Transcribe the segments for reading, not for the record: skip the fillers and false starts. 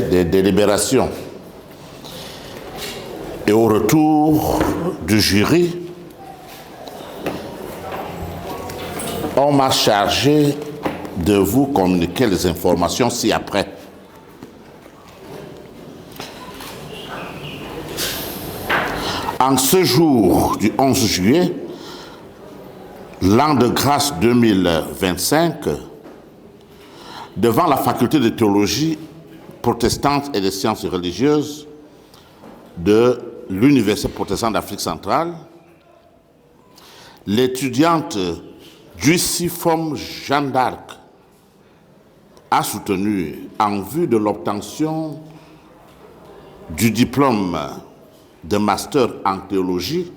des délibérations. Et au retour du jury, on m'a chargé de vous communiquer les informations ci-après. En ce jour du 11 juillet, l'an de grâce 2025, devant la faculté de théologie protestante et des sciences religieuses de l'Université protestante d'Afrique centrale, l'étudiante Juicifom Jeanne d'Arc a soutenu, en vue de l'obtention du diplôme de master en théologie,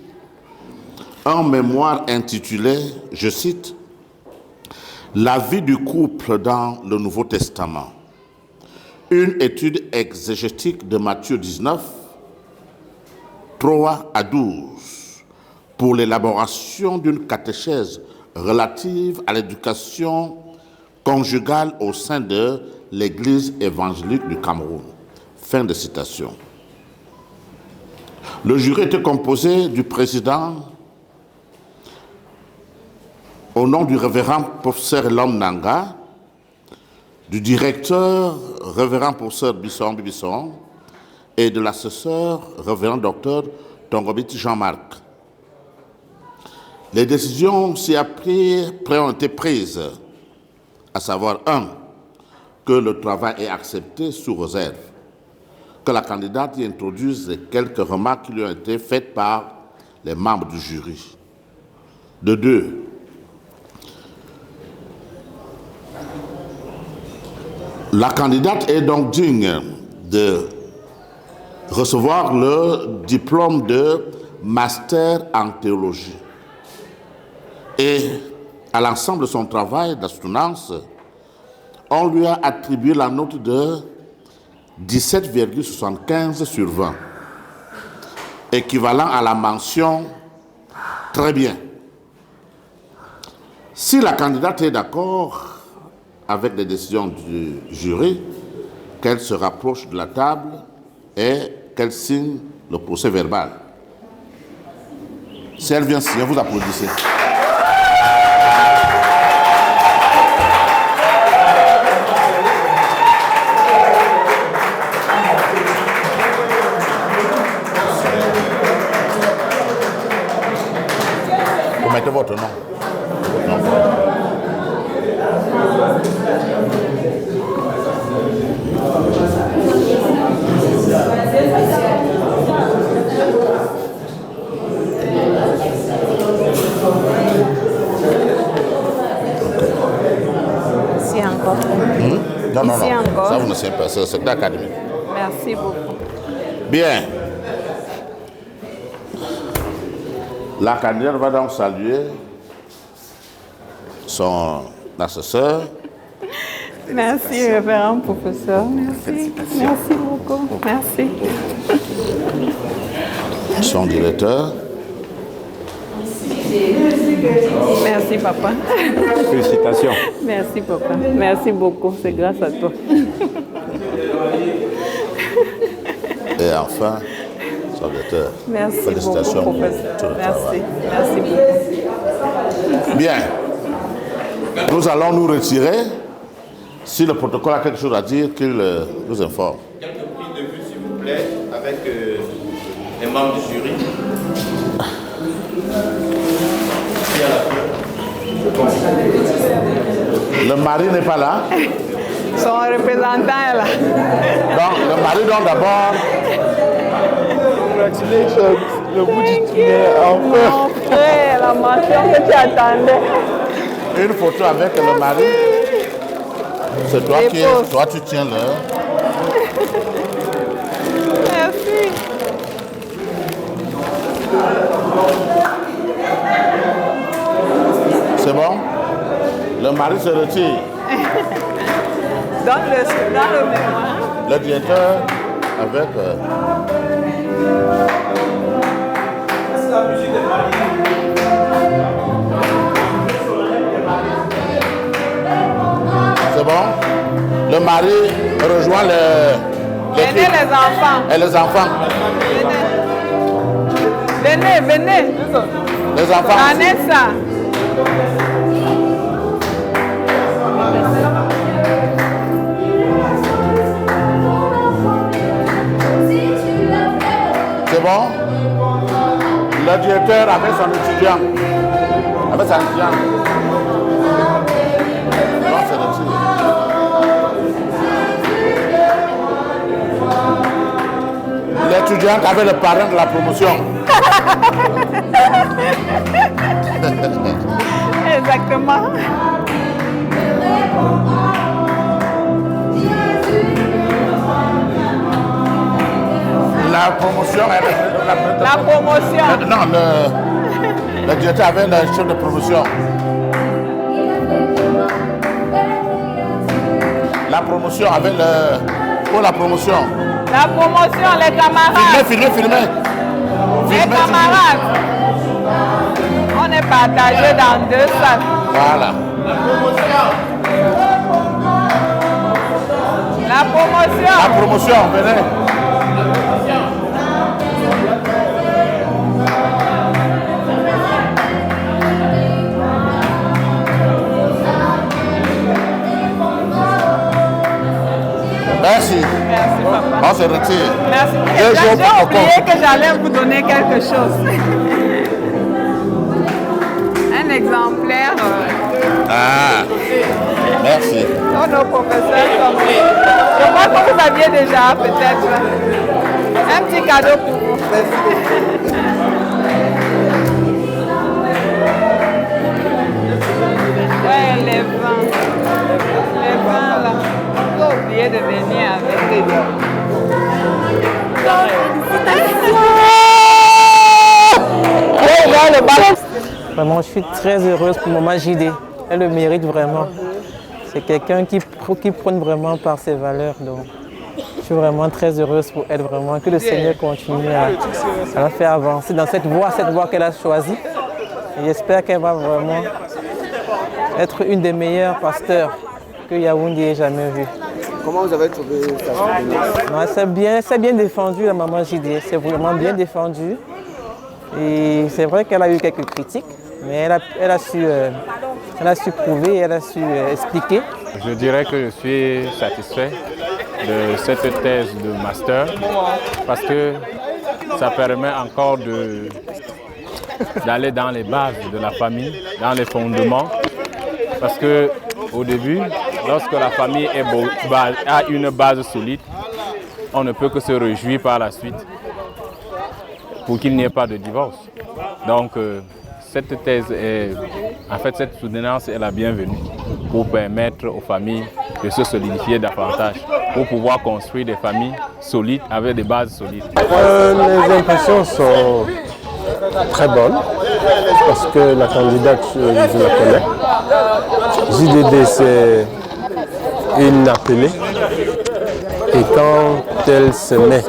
un mémoire intitulé, je cite, « La vie du couple dans le Nouveau Testament », une étude exégétique de Matthieu 19, 3 à 12, pour l'élaboration d'une catéchèse relative à l'éducation conjugale au sein de l'Église évangélique du Cameroun. Fin de citation. Le jury était composé du président, au nom du révérend professeur Lom Nanga, du directeur révérend professeur Bisson, et de l'assesseur révérend docteur Tongobit Jean-Marc. Les décisions ci-après ont été prises, à savoir 1. Que le travail est accepté sous réserve, que la candidate y introduise les quelques remarques qui lui ont été faites par les membres du jury. De 2. La candidate est donc digne de recevoir le diplôme de master en théologie. Et à l'ensemble de son travail d'astronaute, on lui a attribué la note de 17,75 sur 20, équivalent à la mention « très bien ». Si la candidate est d'accord avec les décisions du jury, qu'elle se rapproche de la table et qu'elle signe le procès verbal. Si elle vient signer, vous applaudissez. Vous mettez votre nom. Ici encore. Non, Ici encore. Ça vous ne savez pas, c'est l'académie. Merci beaucoup. Bien. La candidate va donc saluer son assesseur. Merci, révérend professeur. Merci. Merci beaucoup. Merci. Son directeur. Merci, papa. Félicitations. Merci, papa. Merci beaucoup. C'est grâce à toi. Et enfin, son directeur. Merci Félicitations beaucoup, professeur. pour tout le Merci. travail. Merci beaucoup. Bien. Nous allons nous retirer. Si le protocole a quelque chose à dire, qu'il nous informe. Quelques prises de vue, s'il vous plaît, avec les membres du jury. Le mari n'est pas là. Son représentant est là. Donc, le mari donc d'abord. Congratulations. Le bout du tunnel, enfin. Mon frère, la mention que tu attendais. Une photo avec le mari. C'est toi qui Dépose. toi tu tiens le. Merci. C'est bon? Le mari se retire. Dans le mémoire. Le directeur avec. C'est bon? Le mari rejoint Venez les enfants. Et les enfants. Venez, venez. Les enfants. Vanessa. C'est bon? Le directeur avec son étudiant. Avec son étudiant. Non, c'est retiré. L'étudiant avait le parrain de la promotion. Exactement. La promotion, La promotion. non, le directeur avait le chef de promotion. La promotion avait le... Pour la promotion. La promotion, les camarades. Filmez. Les camarades. On est partagés dans 2 salles. Voilà. La promotion. La promotion, venez. Merci. Merci, papa. On se retire. Merci. J'ai joué J'ai au oublié que j'allais vous donner quelque chose. Un exemplaire. Ah, merci. Oh, nos professeurs sont... Je crois que vous aviez déjà, peut-être. Un petit cadeau pour vous. Ouais, les vins. Les vins, là. J'ai oublié de venir avec les deux. Vraiment, je suis très heureuse pour Maman JD. Elle le mérite vraiment. C'est quelqu'un qui prône vraiment par ses valeurs. Donc, je suis vraiment très heureuse pour elle, vraiment. Que le Seigneur continue à la faire avancer dans cette voie qu'elle a choisie. Et j'espère qu'elle va vraiment être une des meilleures pasteurs que Yaoundé ait jamais vues. Comment vous avez trouvé sa soutenance? C'est bien défendu, la Maman JD. C'est vraiment bien défendu. Et c'est vrai qu'elle a eu quelques critiques, mais elle a su prouver, elle a su expliquer. Je dirais que je suis satisfait de cette thèse de master parce que ça permet encore d'aller dans les bases de la famille, dans les fondements. Parce qu'au début, lorsque la famille a une base solide, on ne peut que se réjouir par la suite pour qu'il n'y ait pas de divorce. Donc cette thèse cette soutenance est la bienvenue pour permettre aux familles de se solidifier davantage, pour pouvoir construire des familles solides avec des bases solides. Les impressions sont très bonnes parce que la candidate, je la connais. JDD, c'est une appelée et quand elle se met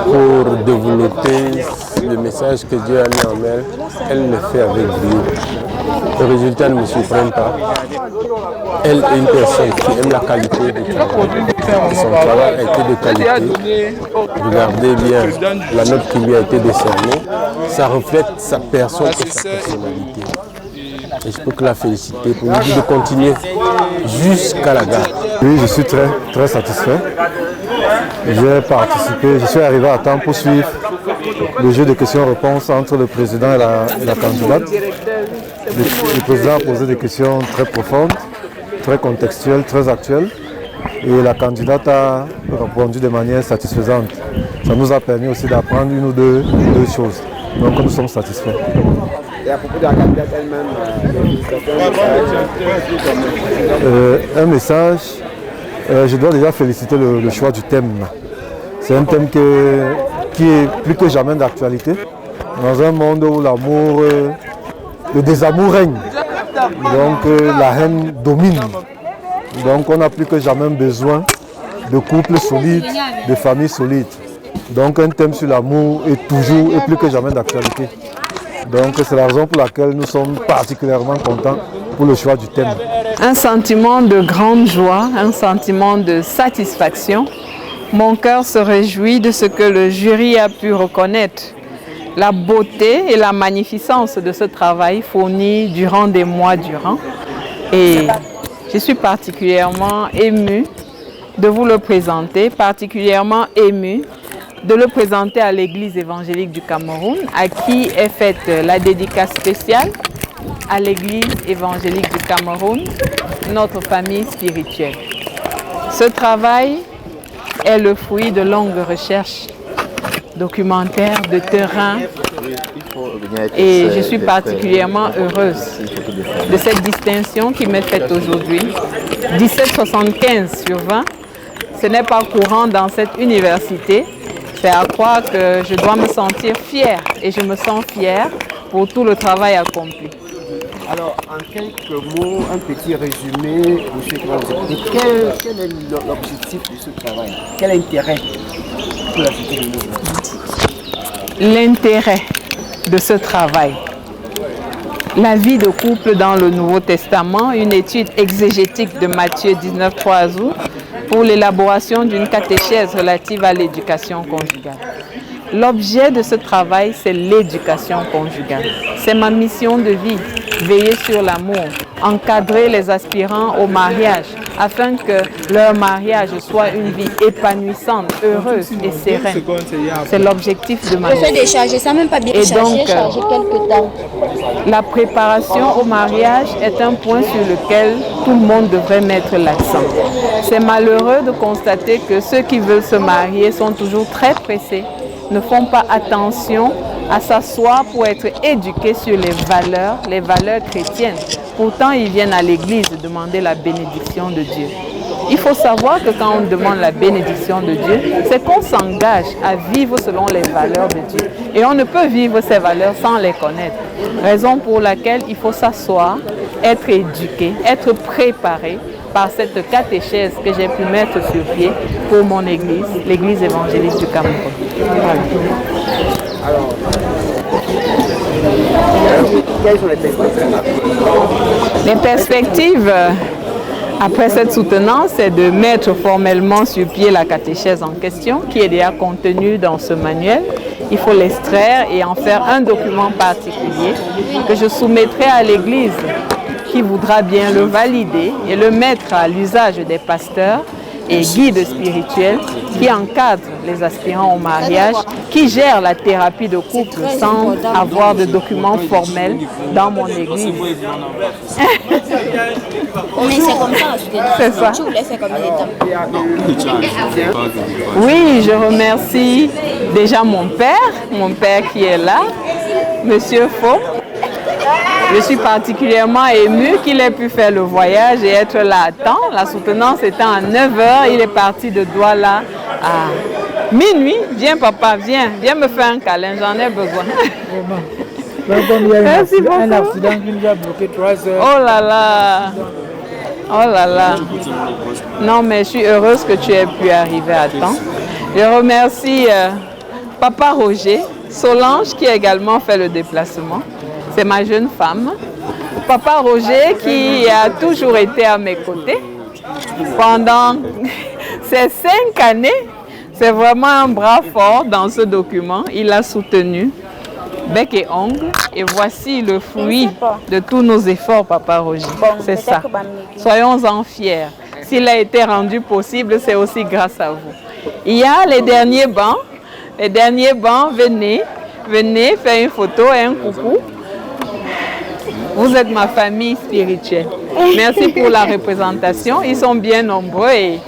pour développer le message que Dieu a mis en elle le fait avec brio. Le résultat ne me surprend pas. Elle est une personne qui aime la qualité du travail. Et son travail a été de qualité. Regardez bien la note qui lui a été décernée. Ça reflète sa personne et sa personnalité. Et je peux que la féliciter pour lui dire de continuer jusqu'à la gare. Oui, je suis très satisfait. J'ai participé, je suis arrivé à temps pour suivre le jeu de questions-réponses entre le président et la candidate. Le président a posé des questions très profondes, très contextuelles, très actuelles. Et la candidate a répondu de manière satisfaisante. Ça nous a permis aussi d'apprendre une ou deux choses. Donc nous sommes satisfaits. Et à propos de la candidate elle-même, un message, je dois déjà féliciter le choix du thème. C'est un thème qui est plus que jamais d'actualité. Dans un monde où l'amour, le désamour règne, donc la haine domine. Donc on n'a plus que jamais besoin de couples solides, de familles solides. Donc un thème sur l'amour est toujours et plus que jamais d'actualité. Donc c'est la raison pour laquelle nous sommes particulièrement contents pour le choix du thème. Un sentiment de grande joie, un sentiment de satisfaction Mon cœur se réjouit de ce que le jury a pu reconnaître, la beauté et la magnificence de ce travail fourni durant des mois durant. Et je suis particulièrement émue de vous le présenter, particulièrement émue de le présenter à l'Église évangélique du Cameroun, à qui est faite la dédicace spéciale, à l'Église évangélique du Cameroun, notre famille spirituelle. Ce travail est le fruit de longues recherches documentaires, de terrain, et je suis particulièrement heureuse de cette distinction qui m'est faite aujourd'hui. 17,75/20, ce n'est pas courant dans cette université. C'est à croire que je dois me sentir fière, et je me sens fière pour tout le travail accompli. Alors, en quelques mots, un petit résumé, monsieur Claude. Quel est l'objectif de ce travail? Quel intérêt pour la cité de nous? L'intérêt de ce travail. La vie de couple dans le Nouveau Testament, une étude exégétique de Matthieu 19,3 pour l'élaboration d'une catéchèse relative à l'éducation conjugale. L'objet de ce travail, c'est l'éducation conjugale. C'est ma mission de vie, veiller sur l'amour, encadrer les aspirants au mariage, afin que leur mariage soit une vie épanouissante, heureuse et sereine. C'est l'objectif de ma vie. Et donc, la préparation au mariage est un point sur lequel tout le monde devrait mettre l'accent. C'est malheureux de constater que ceux qui veulent se marier sont toujours très pressés, ne font pas attention à s'asseoir pour être éduqués sur les valeurs chrétiennes. Pourtant, ils viennent à l'église demander la bénédiction de Dieu. Il faut savoir que quand on demande la bénédiction de Dieu, c'est qu'on s'engage à vivre selon les valeurs de Dieu. Et on ne peut vivre ces valeurs sans les connaître. Raison pour laquelle il faut s'asseoir, être éduqué, être préparé par cette catéchèse que j'ai pu mettre sur pied pour mon église, l'église évangélique du Cameroun. Voilà. Alors, quelles sont les perspectives? Les perspectives, après cette soutenance, c'est de mettre formellement sur pied la catéchèse en question, qui est déjà contenue dans ce manuel. Il faut l'extraire et en faire un document particulier que je soumettrai à l'église, qui voudra bien le valider et le mettre à l'usage des pasteurs et guides spirituels qui encadrent les aspirants au mariage, qui gèrent la thérapie de couple sans avoir de documents formels dans mon église. Mais c'est comme ça, c'est ça. Tu voulais faire combien de temps? Oui, je remercie déjà mon père qui est là, Monsieur Faux. Je suis particulièrement émue qu'il ait pu faire le voyage et être là à temps. La soutenance étant à 9h, il est parti de Douala à minuit. Viens papa, viens me faire un câlin, j'en ai besoin. Merci beaucoup. Un accident qui nous a bloqué 3 heures. Oh là là. Oh là là. Non, mais je suis heureuse que tu aies pu arriver à temps. Je remercie papa Roger, Solange qui a également fait le déplacement. C'est ma jeune femme. Papa Roger qui a toujours été à mes côtés pendant ces 5 années. C'est vraiment un bras fort dans ce document. Il a soutenu bec et ongle. Et voici le fruit de tous nos efforts, Papa Roger. C'est ça. Soyons-en fiers. S'il a été rendu possible, c'est aussi grâce à vous. Il y a les derniers bancs. Les derniers bancs, venez faire une photo et un coucou. Vous êtes ma famille spirituelle. Merci pour la représentation. Ils sont bien nombreux et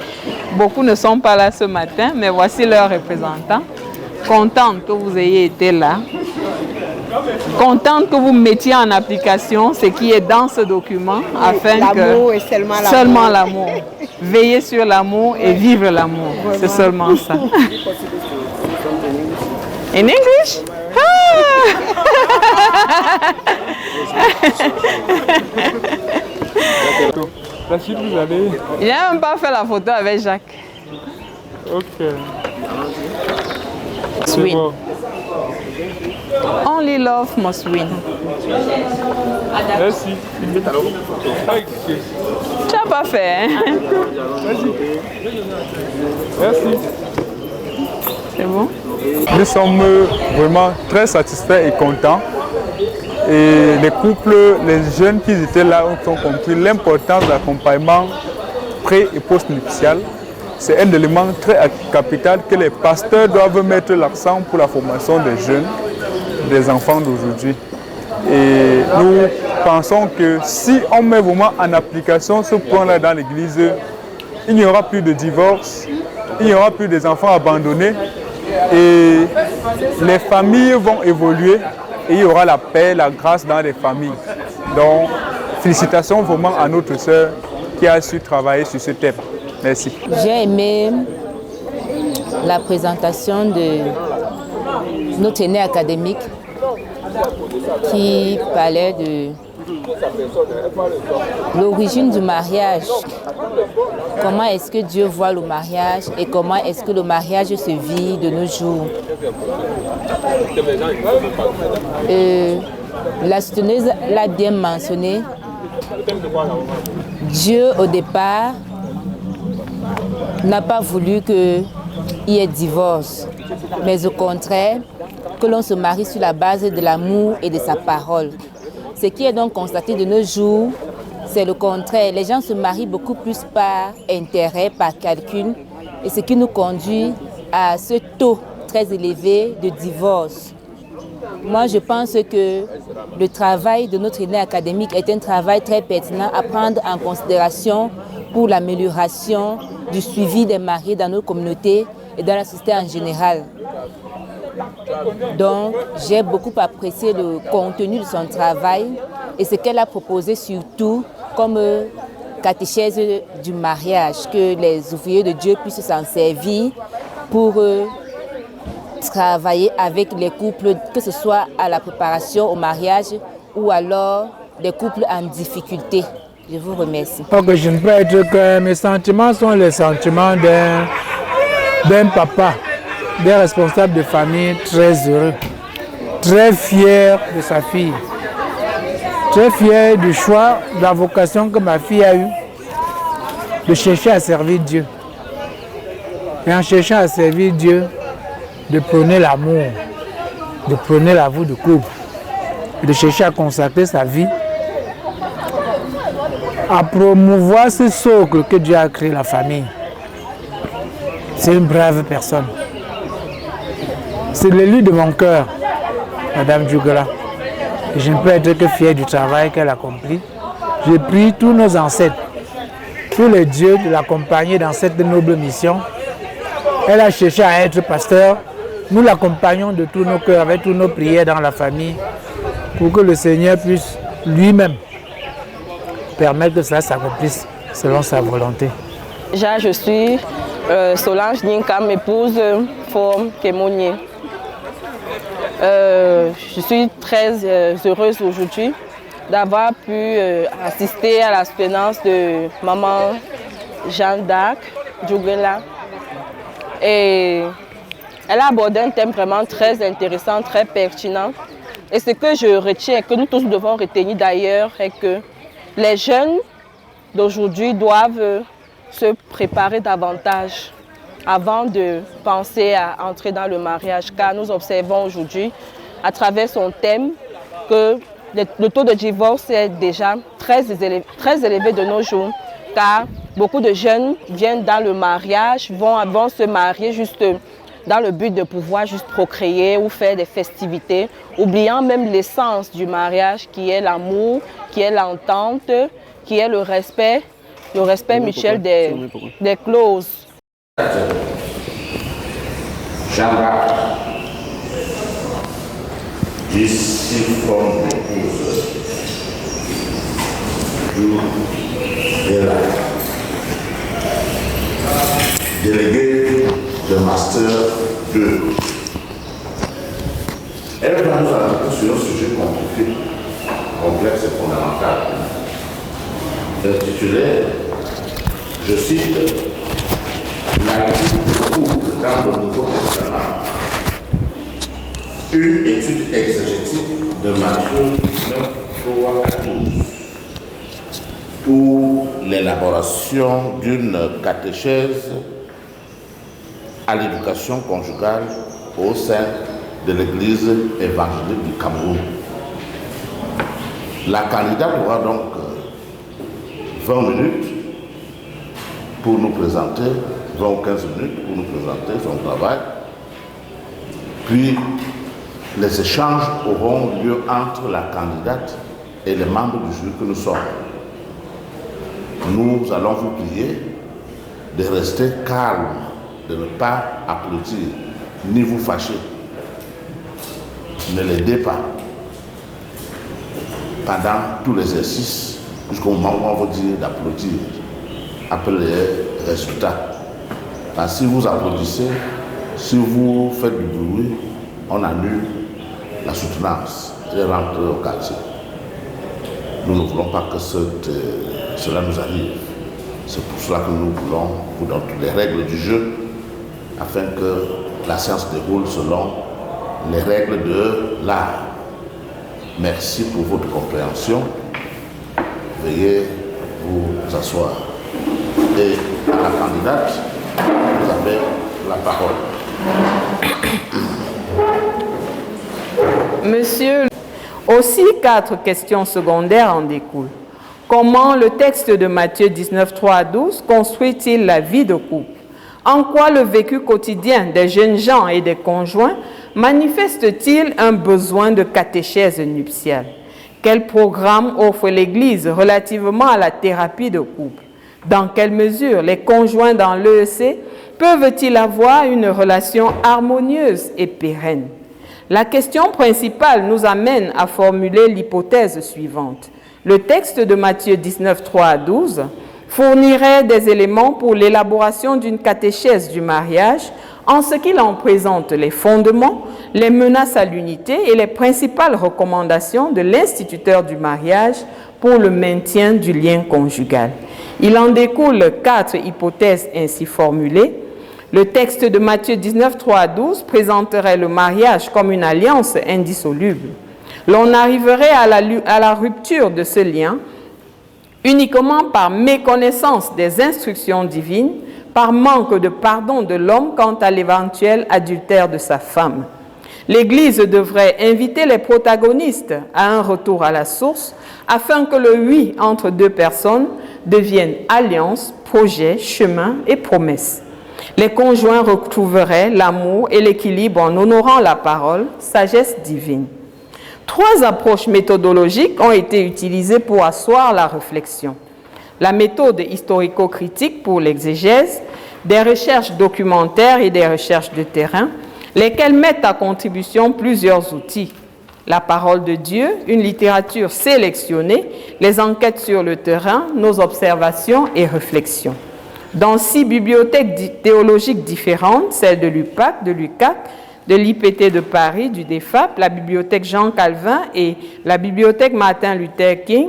beaucoup ne sont pas là ce matin, mais voici leurs représentants. Contente que vous ayez été là. Contente que vous mettiez en application ce qui est dans ce document afin l'amour que et seulement l'amour. Veiller sur l'amour et vivre l'amour. C'est seulement ça. In English? La suite, vous allez... Il n'a même pas fait la photo avec Jacques. Ok. Oui. Bon. Only love must win. Merci. Tu n'as pas fait, hein? Merci. C'est bon? Nous sommes vraiment très satisfaits et contents. Et les couples, les jeunes qui étaient là ont compris l'importance de l'accompagnement pré- et post-nuptial. C'est un élément très capital que les pasteurs doivent mettre l'accent pour la formation des jeunes, des enfants d'aujourd'hui. Et nous pensons que si on met vraiment en application ce point-là dans l'Église, il n'y aura plus de divorce, il n'y aura plus des enfants abandonnés et les familles vont évoluer et il y aura la paix, la grâce dans les familles. Donc, félicitations vraiment à notre sœur qui a su travailler sur ce thème. Merci. J'ai aimé la présentation de notre aîné académique qui parlait de l'origine du mariage. Comment est-ce que Dieu voit le mariage et comment est-ce que le mariage se vit de nos jours. La souteneuse l'a bien mentionné. Dieu, au départ, n'a pas voulu qu'il y ait divorce, mais au contraire, que l'on se marie sur la base de l'amour et de sa parole. Ce qui est donc constaté de nos jours, c'est le contraire. Les gens se marient beaucoup plus par intérêt, par calcul, et ce qui nous conduit à ce taux très élevé de divorce. Moi, je pense que le travail de notre aîné académique est un travail très pertinent à prendre en considération pour l'amélioration du suivi des mariés dans nos communautés et dans la société en général. Donc, j'ai beaucoup apprécié le contenu de son travail et ce qu'elle a proposé surtout comme catéchèse du mariage, que les ouvriers de Dieu puissent s'en servir pour travailler avec les couples, que ce soit à la préparation au mariage ou alors des couples en difficulté. Je vous remercie. Donc, je ne peux être que mes sentiments sont les sentiments d'un papa, d'un responsable de famille très heureux, très fier de sa fille, très fier du choix, de la vocation que ma fille a eue, de chercher à servir Dieu. Et en cherchant à servir Dieu, de prôner l'amour, de prôner la vie de couple, et de chercher à consacrer sa vie à promouvoir ce socle que Dieu a créé, la famille. C'est une brave personne. C'est l'élu de mon cœur, Madame Djougla. Et je ne peux être que fier du travail qu'elle accomplit. Je prie tous nos ancêtres, tous les dieux de l'accompagner dans cette noble mission. Elle a cherché à être pasteur. Nous l'accompagnons de tous nos cœurs, avec toutes nos prières dans la famille, pour que le Seigneur puisse lui-même permettre que cela s'accomplisse selon sa volonté. Déjà, je suis Solange Ninkam, épouse Forme Kémonier. Je suis très heureuse aujourd'hui d'avoir pu assister à la soutenance de maman Jeanne d'Arc, Djougla. Et elle a abordé un thème vraiment très intéressant, très pertinent. Et ce que je retiens, que nous tous devons retenir d'ailleurs, est que les jeunes d'aujourd'hui doivent se préparer davantage avant de penser à entrer dans le mariage, car nous observons aujourd'hui, à travers son thème, que le taux de divorce est déjà très élevé de nos jours, car beaucoup de jeunes viennent dans le mariage, vont se marier juste dans le but de pouvoir juste procréer ou faire des festivités, oubliant même l'essence du mariage qui est l'amour, qui est l'entente, qui est le respect mutuel des clauses. Jean-Jacques, d'ici forme d'épouse, et là, délégué de Master 2. Elle va nous alerter sur un sujet compliqué, complexe et fondamental. Intitulé, je cite, la vie du couple dans le Nouveau Testament. une étude exégétique de Matthieu 19, 3 à 12 pour l'élaboration d'une catéchèse à l'éducation conjugale au sein de l'Église évangélique du Cameroun. La candidate aura donc 20 minutes pour nous présenter, 20 ou 15 minutes pour nous présenter son travail. Puis, les échanges auront lieu entre la candidate et les membres du jury que nous sommes. Nous allons vous prier de rester calme, de ne pas applaudir, ni vous fâcher. Ne l'aidez pas pendant tout l'exercice, jusqu'au moment où on va dire d'applaudir, après les résultats. Parce que si vous applaudissez, si vous faites du bruit, on annule la soutenance et rentre au quartier. Nous ne voulons pas que cela nous arrive. C'est pour cela que nous voulons, dans toutes les règles du jeu, afin que la séance déroule selon les règles de l'art. Merci pour votre compréhension. Veuillez vous asseoir. Et à la candidate, vous avez la parole. Monsieur, aussi 4 questions secondaires en découlent. Comment le texte de Matthieu 19, 3 à 12 construit-il la vie de couple? En quoi le vécu quotidien des jeunes gens et des conjoints manifeste-t-il un besoin de catéchèse nuptiale? Quel programme offre l'Église relativement à la thérapie de couple? Dans quelle mesure les conjoints dans l'EEC peuvent-ils avoir une relation harmonieuse et pérenne? La question principale nous amène à formuler l'hypothèse suivante. Le texte de Matthieu 19, 3 à 12 fournirait des éléments pour l'élaboration d'une catéchèse du mariage en ce qu'il en présente les fondements, les menaces à l'unité et les principales recommandations de l'instituteur du mariage pour le maintien du lien conjugal. Il en découle 4 hypothèses ainsi formulées. Le texte de Matthieu 19, 3 à 12 présenterait le mariage comme une alliance indissoluble. L'on arriverait à la rupture de ce lien uniquement par méconnaissance des instructions divines, par manque de pardon de l'homme quant à l'éventuel adultère de sa femme. L'Église devrait inviter les protagonistes à un retour à la source afin que le oui entre 2 personnes devienne alliance, projet, chemin et promesse. Les conjoints retrouveraient l'amour et l'équilibre en honorant la parole, sagesse divine. 3 approches méthodologiques ont été utilisées pour asseoir la réflexion. La méthode historico-critique pour l'exégèse, des recherches documentaires et des recherches de terrain, lesquelles mettent à contribution plusieurs outils. La parole de Dieu, une littérature sélectionnée, les enquêtes sur le terrain, nos observations et réflexions. Dans 6 bibliothèques théologiques différentes, celles de l'UPAC, de l'UCAC, de l'IPT de Paris, du DEFAP, la bibliothèque Jean Calvin et la bibliothèque Martin Luther King,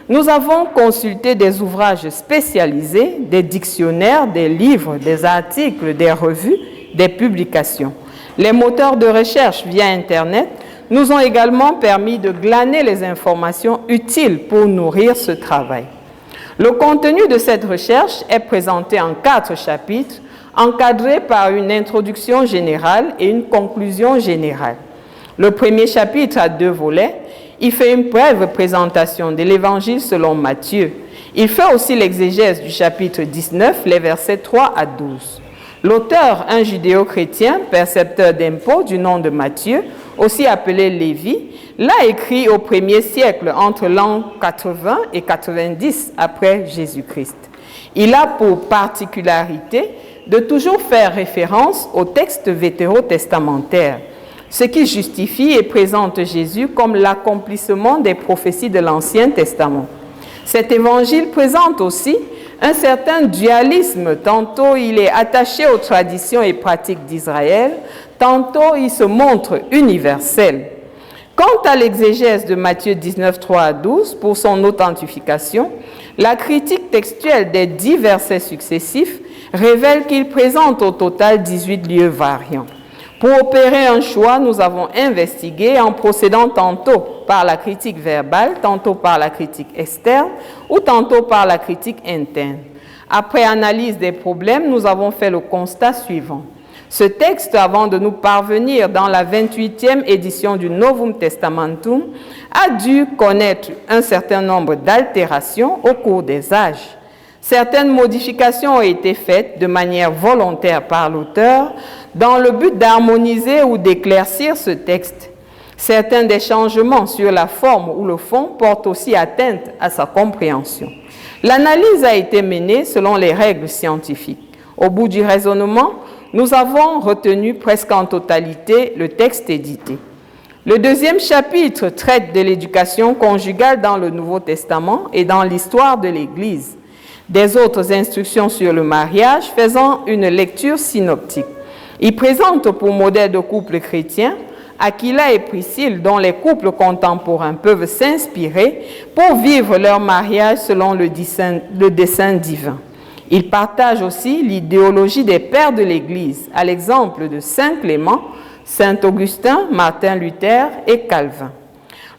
nous avons consulté des ouvrages spécialisés, des dictionnaires, des livres, des articles, des revues, des publications. Les moteurs de recherche via Internet nous ont également permis de glaner les informations utiles pour nourrir ce travail. Le contenu de cette recherche est présenté en 4 chapitres, encadrés par une introduction générale et une conclusion générale. Le premier chapitre a 2 volets. Il fait une brève présentation de l'Évangile selon Matthieu. Il fait aussi l'exégèse du chapitre 19, les versets 3 à 12. L'auteur, un judéo-chrétien, percepteur d'impôts du nom de Matthieu, aussi appelé Lévi, l'a écrit au 1er siècle entre l'an 80 et 90 après Jésus-Christ. Il a pour particularité de toujours faire référence aux textes vétérotestamentaires, ce qui justifie et présente Jésus comme l'accomplissement des prophéties de l'Ancien Testament. Cet évangile présente aussi un certain dualisme, tantôt il est attaché aux traditions et pratiques d'Israël, tantôt il se montre universel. Quant à l'exégèse de Matthieu 19, 3 à 12, pour son authentification, la critique textuelle des 10 versets successifs révèle qu'il présente au total 18 lieux variants. Pour opérer un choix, nous avons investigué en procédant tantôt par la critique verbale, tantôt par la critique externe ou tantôt par la critique interne. Après analyse des problèmes, nous avons fait le constat suivant. Ce texte, avant de nous parvenir dans la 28e édition du Novum Testamentum, a dû connaître un certain nombre d'altérations au cours des âges. Certaines modifications ont été faites de manière volontaire par l'auteur dans le but d'harmoniser ou d'éclaircir ce texte. Certains des changements sur la forme ou le fond portent aussi atteinte à sa compréhension. L'analyse a été menée selon les règles scientifiques. Au bout du raisonnement, nous avons retenu presque en totalité le texte édité. Le deuxième chapitre traite de l'éducation conjugale dans le Nouveau Testament et dans l'histoire de l'Église. Des autres instructions sur le mariage faisant une lecture synoptique. Il présente pour modèle de couple chrétien Aquila et Priscille, dont les couples contemporains peuvent s'inspirer pour vivre leur mariage selon le dessein divin. Il partage aussi l'idéologie des pères de l'Église, à l'exemple de Saint Clément, Saint Augustin, Martin Luther et Calvin.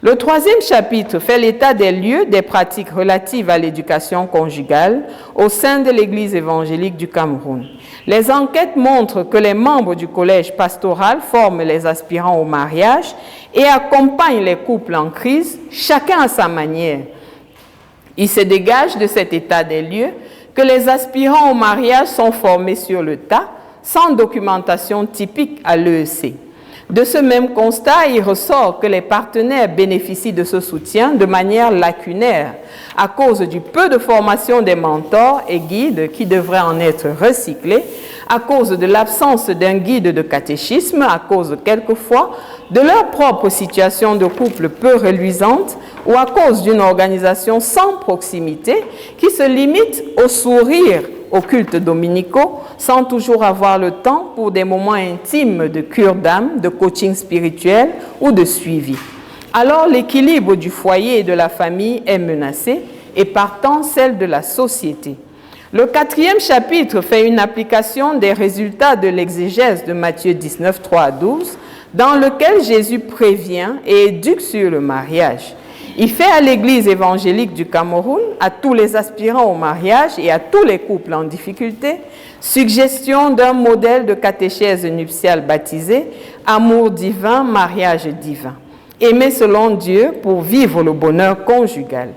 Le troisième chapitre fait l'état des lieux des pratiques relatives à l'éducation conjugale au sein de l'Église évangélique du Cameroun. Les enquêtes montrent que les membres du collège pastoral forment les aspirants au mariage et accompagnent les couples en crise, chacun à sa manière. Il se dégage de cet état des lieux que les aspirants au mariage sont formés sur le tas, sans documentation typique à l'EEC. De ce même constat, il ressort que les partenaires bénéficient de ce soutien de manière lacunaire à cause du peu de formation des mentors et guides qui devraient en être recyclés, à cause de l'absence d'un guide de catéchisme, à cause quelquefois de leur propre situation de couple peu reluisante ou à cause d'une organisation sans proximité qui se limite au sourire aux cultes dominicaux sans toujours avoir le temps pour des moments intimes de cure d'âme, de coaching spirituel ou de suivi. Alors l'équilibre du foyer et de la famille est menacé et partant celle de la société. Le quatrième chapitre fait une application des résultats de l'exégèse de Matthieu 19, 3 à 12, dans lequel Jésus prévient et éduque sur le mariage. Il fait à l'Église évangélique du Cameroun, à tous les aspirants au mariage et à tous les couples en difficulté, suggestion d'un modèle de catéchèse nuptiale baptisé « Amour divin, mariage divin ». Aimer selon Dieu pour vivre le bonheur conjugal.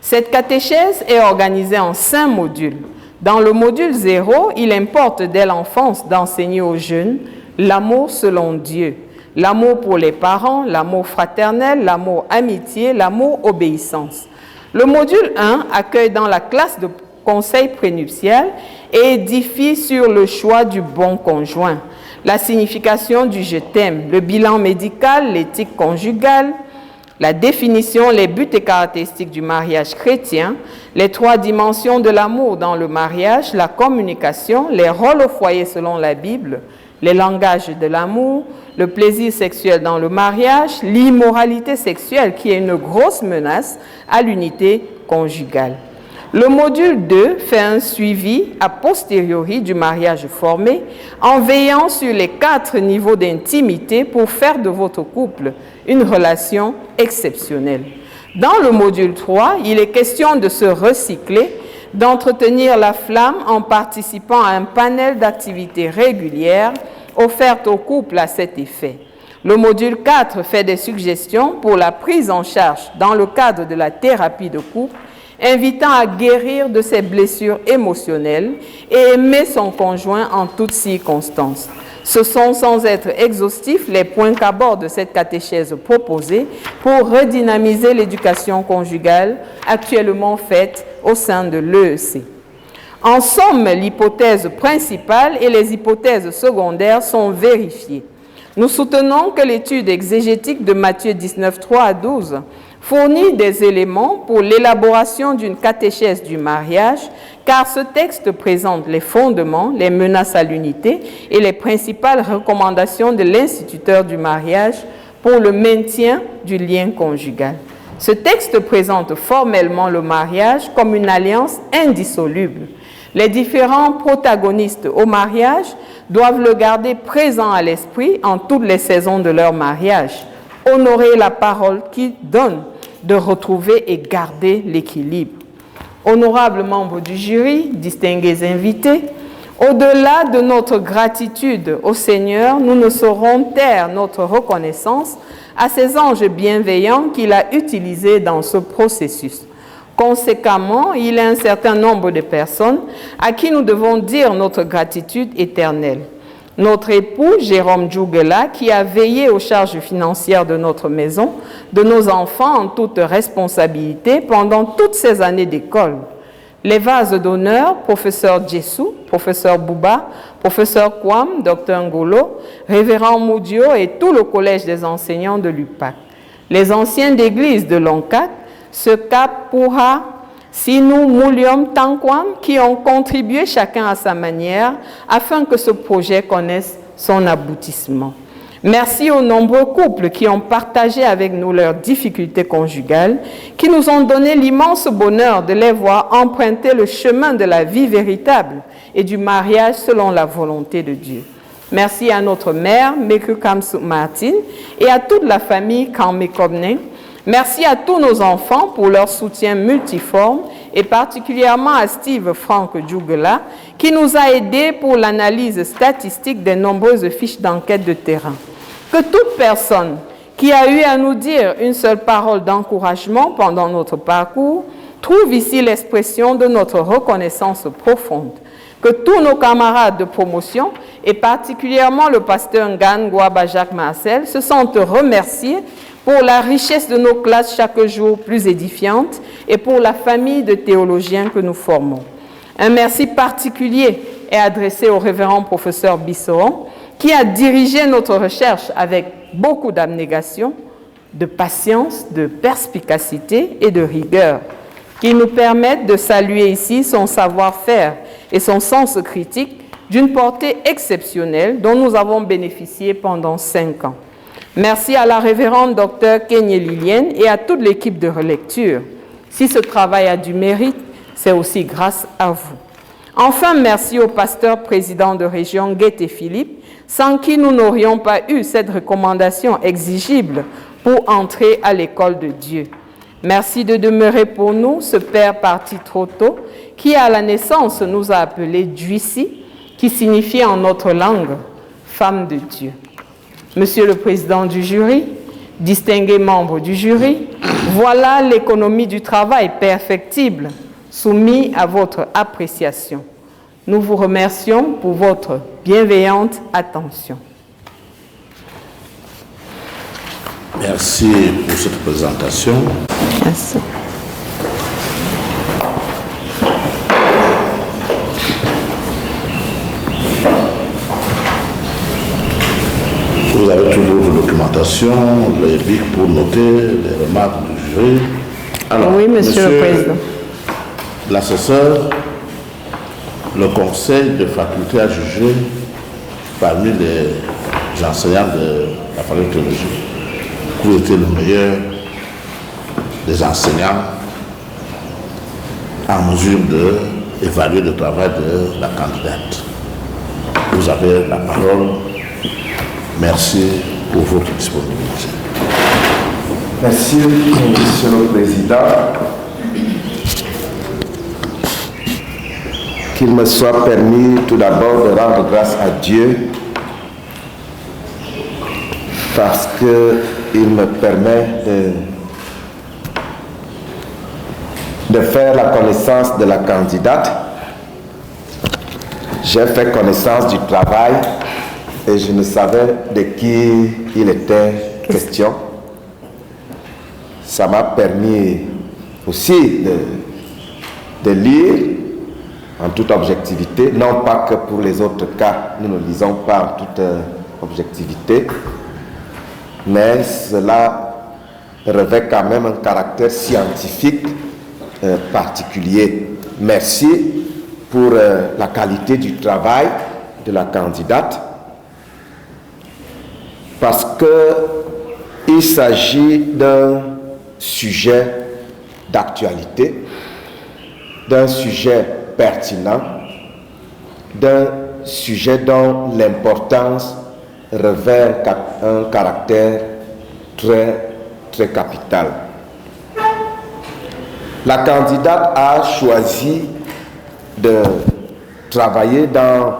Cette catéchèse est organisée en 5 modules. Dans le module 0, il importe dès l'enfance d'enseigner aux jeunes l'amour selon Dieu. L'amour pour les parents, l'amour fraternel, l'amour amitié, l'amour obéissance. Le module 1 accueille dans la classe de conseil prénuptial et édifie sur le choix du bon conjoint, la signification du je t'aime, le bilan médical, l'éthique conjugale, la définition, les buts et caractéristiques du mariage chrétien, les 3 dimensions de l'amour dans le mariage, la communication, les rôles au foyer selon la Bible, les langages de l'amour, le plaisir sexuel dans le mariage, l'immoralité sexuelle qui est une grosse menace à l'unité conjugale. Le module 2 fait un suivi a posteriori du mariage formé en veillant sur les 4 niveaux d'intimité pour faire de votre couple une relation exceptionnelle. Dans le module 3, il est question de se recycler, d'entretenir la flamme en participant à un panel d'activités régulières offertes au couple à cet effet. Le module 4 fait des suggestions pour la prise en charge dans le cadre de la thérapie de couple, invitant à guérir de ses blessures émotionnelles et aimer son conjoint en toutes circonstances. Ce sont, sans être exhaustifs, les points qu'aborde cette catéchèse proposée pour redynamiser l'éducation conjugale actuellement faite au sein de l'EEC. En somme, l'hypothèse principale et les hypothèses secondaires sont vérifiées. Nous soutenons que l'étude exégétique de Matthieu 19, 3 à 12 fournit des éléments pour l'élaboration d'une catéchèse du mariage, car ce texte présente les fondements, les menaces à l'unité et les principales recommandations de l'instituteur du mariage pour le maintien du lien conjugal. Ce texte présente formellement le mariage comme une alliance indissoluble. Les différents protagonistes au mariage doivent le garder présent à l'esprit en toutes les saisons de leur mariage. Honorer la parole qui donne de retrouver et garder l'équilibre. Honorables membres du jury, distingués invités, au-delà de notre gratitude au Seigneur, nous ne saurons taire notre reconnaissance à ces anges bienveillants qu'il a utilisés dans ce processus. Conséquemment, il y a un certain nombre de personnes à qui nous devons dire notre gratitude éternelle. Notre époux, Jérôme Djougela, qui a veillé aux charges financières de notre maison, de nos enfants en toute responsabilité pendant toutes ces années d'école. Les vases d'honneur, professeur Djessou, professeur Bouba, professeur Kwam, docteur Ngolo, révérend Moudio et tout le collège des enseignants de l'UPAC. Les anciens d'église de l'ONCAT, ce Cap Pourra, Sinou, Moulium, Tankwam, qui ont contribué chacun à sa manière afin que ce projet connaisse son aboutissement. Merci aux nombreux couples qui ont partagé avec nous leurs difficultés conjugales, qui nous ont donné l'immense bonheur de les voir emprunter le chemin de la vie véritable et du mariage selon la volonté de Dieu. Merci à notre mère, Meku Kamsou Martin, et à toute la famille Kamekobne. Merci à tous nos enfants pour leur soutien multiforme et particulièrement à Steve Frank Djougela qui nous a aidés pour l'analyse statistique des nombreuses fiches d'enquête de terrain. Que toute personne qui a eu à nous dire une seule parole d'encouragement pendant notre parcours trouve ici l'expression de notre reconnaissance profonde. Que tous nos camarades de promotion, et particulièrement le pasteur Ngan Gouaba Jacques Marcel, se sentent remerciés pour la richesse de nos classes chaque jour plus édifiantes et pour la famille de théologiens que nous formons. Un merci particulier est adressé au révérend professeur Bissoron, qui a dirigé notre recherche avec beaucoup d'abnégation, de patience, de perspicacité et de rigueur, qui nous permettent de saluer ici son savoir-faire et son sens critique d'une portée exceptionnelle dont nous avons bénéficié pendant 5 ans. Merci à la révérende docteure Kenyé Lilienne et à toute l'équipe de relecture. Si ce travail a du mérite, c'est aussi grâce à vous. Enfin, merci au pasteur président de région Guette Philippe, sans qui nous n'aurions pas eu cette recommandation exigible pour entrer à l'école de Dieu. Merci de demeurer pour nous ce Père parti trop tôt, qui à la naissance nous a appelés Djuissi, qui signifie en notre langue « femme de Dieu ». Monsieur le Président du jury, distingués membres du jury, voilà l'économie du travail perfectible, soumis à votre appréciation. Nous vous remercions pour votre bienveillante attention. Merci pour cette présentation. Merci. Vous avez toujours vos documentations, les bics pour noter les remarques du jury. Alors, oui, monsieur le Président. L'assesseur, le conseil de faculté a jugé parmi les enseignants de la faculté de théologie que vous étiez le meilleur des enseignants en mesure d'évaluer le travail de la candidate. Vous avez la parole. Merci pour votre disponibilité. Merci, Monsieur le Président. Qu'il me soit permis tout d'abord de rendre grâce à Dieu parce qu'il me permet de faire la connaissance de la candidate. J'ai fait connaissance du travail et je ne savais de qui il était question. Ça m'a permis aussi de lire en toute objectivité, non pas que pour les autres cas, nous ne lisons pas en toute objectivité, mais cela revêt quand même un caractère scientifique particulier. Merci pour la qualité du travail de la candidate, parce qu'il s'agit d'un sujet d'actualité, d'un sujet pertinent, d'un sujet dont l'importance revêt un caractère très capital. La candidate a choisi de travailler dans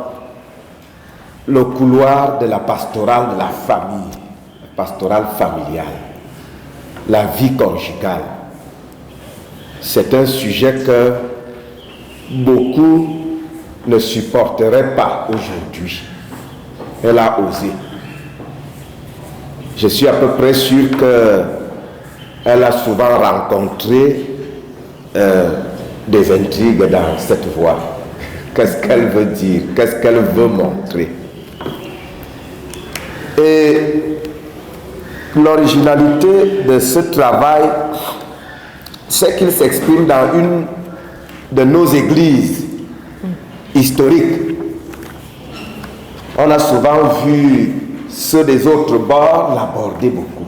le couloir de la pastorale de la famille, la pastorale familiale, la vie conjugale. C'est un sujet que beaucoup ne supporteraient pas aujourd'hui. Elle a osé. Je suis à peu près sûr qu'elle a souvent rencontré des intrigues dans cette voie. Qu'est-ce qu'elle veut dire? Qu'est-ce qu'elle veut montrer? Et l'originalité de ce travail, c'est qu'il s'exprime dans une de nos églises historiques. On a souvent vu ceux des autres bords l'aborder beaucoup.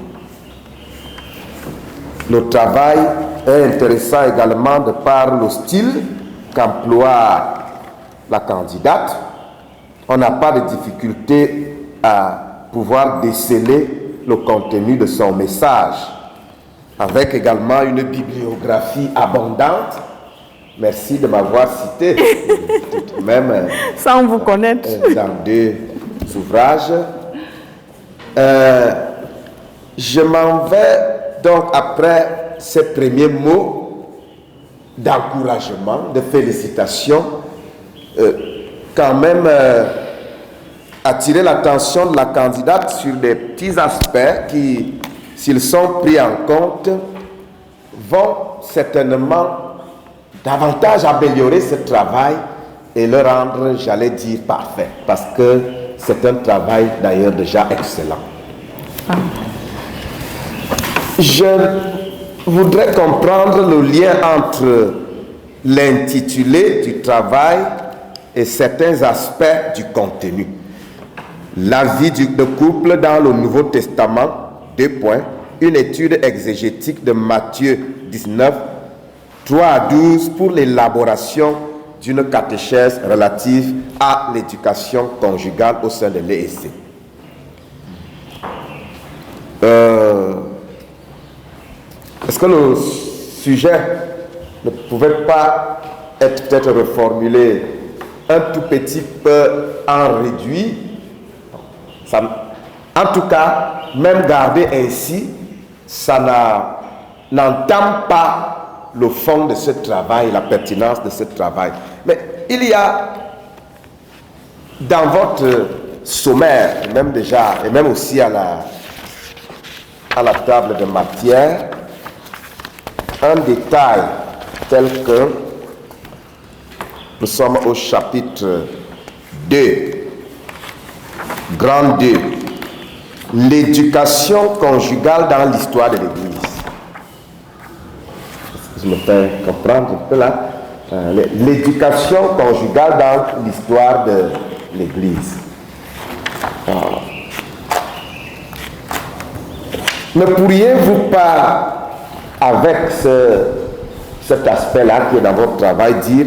Le travail est intéressant également de par le style qu'emploie la candidate. On n'a pas de difficulté à pouvoir déceler le contenu de son message, avec également une bibliographie abondante. Merci de m'avoir cité, tout de même, sans vous connaître, dans 2 ouvrages. Je m'en vais donc après ces premiers mots d'encouragement, de félicitations, quand même attirer l'attention de la candidate sur des petits aspects qui, s'ils sont pris en compte, vont certainement davantage améliorer ce travail et le rendre, j'allais dire, parfait, parce que c'est un travail d'ailleurs déjà excellent. Je voudrais comprendre le lien entre l'intitulé du travail et certains aspects du contenu. La vie de couple dans le Nouveau Testament, 2 points, une étude exégétique de Matthieu 19, 3 à 12 pour l'élaboration d'une catéchèse relative à l'éducation conjugale au sein de l'ESC. Est-ce que le sujet ne pouvait pas être peut-être reformulé un tout petit peu en réduit? En tout cas, même gardé ainsi, ça n'entame pas le fond de ce travail, la pertinence de ce travail. Mais il y a dans votre sommaire, même déjà, et même aussi à la table de matière, un détail tel que nous sommes au chapitre 2, grand 2, l'éducation conjugale dans l'histoire de l'Église. Je me fais comprendre un peu là. L'éducation conjugale dans l'histoire de l'Église. Ne pourriez-vous pas, avec cet aspect-là qui est dans votre travail, dire